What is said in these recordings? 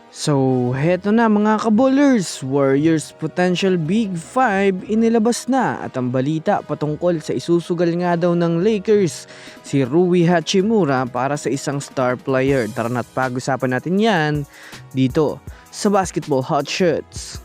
So, heto na mga kabowlers, Warriors Potential Big 5 inilabas na at ang balita patungkol sa isusugal nga daw ng Lakers si Rui Hachimura para sa isang star player. Tara na't pag-usapan natin yan dito sa Basketball Hot Shots.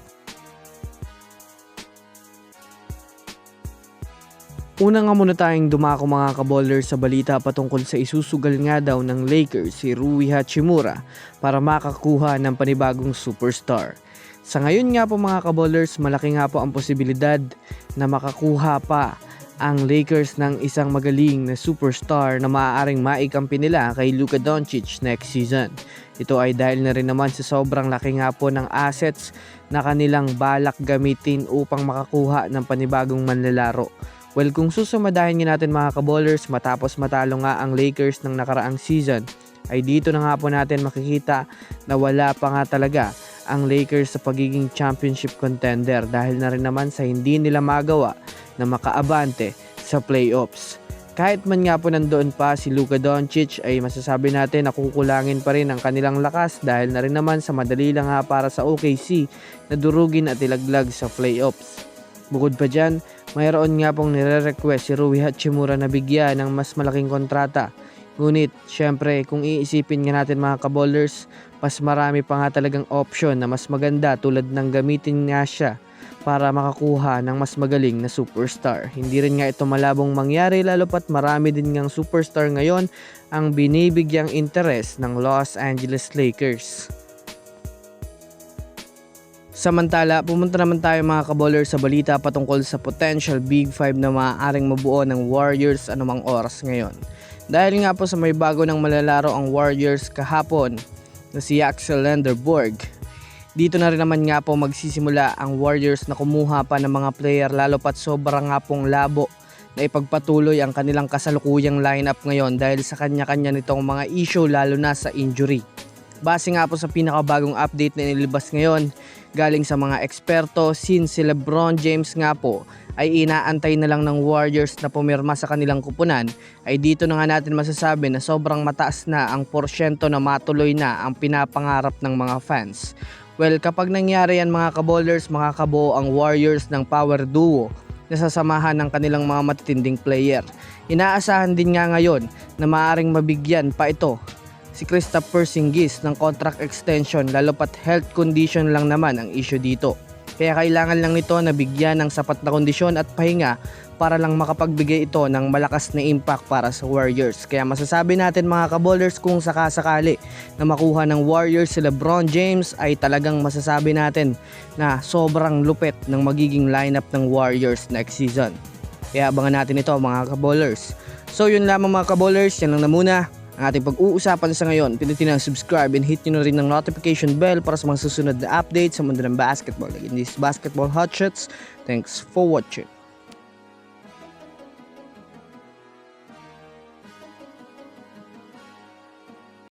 Una nga muna tayong dumako mga kabowlers sa balita patungkol sa isusugal nga daw ng Lakers si Rui Hachimura para makakuha ng panibagong superstar. Sa ngayon nga po mga kabowlers, malaki nga po ang posibilidad na makakuha pa ang Lakers ng isang magaling na superstar na maaaring maikampi nila kay Luka Doncic next season. Ito ay dahil na rin naman sa sobrang laki nga po ng assets na kanilang balak gamitin upang makakuha ng panibagong manlalaro. Well, kung susumadahin nga natin mga kabowlers, matapos matalo nga ang Lakers ng nakaraang season, ay dito na nga po natin makikita na wala pa nga talaga ang Lakers sa pagiging championship contender dahil na rin naman sa hindi nila magawa na makaabante sa playoffs. Kahit man nga po nandoon pa si Luka Doncic ay masasabi natin na kukulangin pa rin ang kanilang lakas dahil na rin naman sa madali lang nga para sa OKC na durugin at ilaglag sa playoffs. Bukod pa dyan, mayroon nga pong nire-request si Rui Hachimura na bigyan ng mas malaking kontrata. Ngunit, syempre, kung iisipin nga natin mga kabowlers, mas marami pa nga talagang option na mas maganda tulad ng gamitin nga siya para makakuha ng mas magaling na superstar. Hindi rin nga ito malabong mangyari lalo pat marami din ngang superstar ngayon ang binibigyang interes ng Los Angeles Lakers. Samantala, pumunta naman tayo mga kabowlers sa balita patungkol sa potential Big 5 na maaaring mabuo ng Warriors anumang oras ngayon. Dahil nga po sa may bago ng malalaro ang Warriors kahapon na si Axel Lenderborg, dito na rin naman nga po magsisimula ang Warriors na kumuha pa ng mga player lalo pat sobrang nga pong labo na ipagpatuloy ang kanilang kasalukuyang lineup ngayon dahil sa kanya-kanya nitong mga issue lalo na sa injury. Base nga po sa pinakabagong update na inilabas ngayon galing sa mga eksperto, since si LeBron James nga po ay inaantay na lang ng Warriors na pumirma sa kanilang kupunan, ay dito na nga natin masasabi na sobrang mataas na ang porsyento na matuloy na ang pinapangarap ng mga fans. Well, kapag nangyari yan mga kabowlers, makakabuo ang Warriors ng power duo na sasamahan ng kanilang mga matitinding player. Inaasahan din nga ngayon na maaaring mabigyan pa ito si Kristaps Porzingis ng contract extension lalo pat health condition lang naman ang issue dito. Kaya kailangan lang nito na bigyan ng sapat na kondisyon at pahinga para lang makapagbigay ito ng malakas na impact para sa Warriors. Kaya masasabi natin mga kabowlers, kung sakasakali na makuha ng Warriors si LeBron James ay talagang masasabi natin na sobrang lupit ng magiging lineup ng Warriors next season. Kaya abangan natin ito mga kabowlers. So yun lamang mga kabowlers, yan lang na muna ang ating pag-uusapan sa ngayon. Pindutin ang subscribe and hit nyo na rin ng notification bell para sa mga susunod na updates sa mundo ng basketball. Again, this is Basketball Hot Shots. Thanks for watching.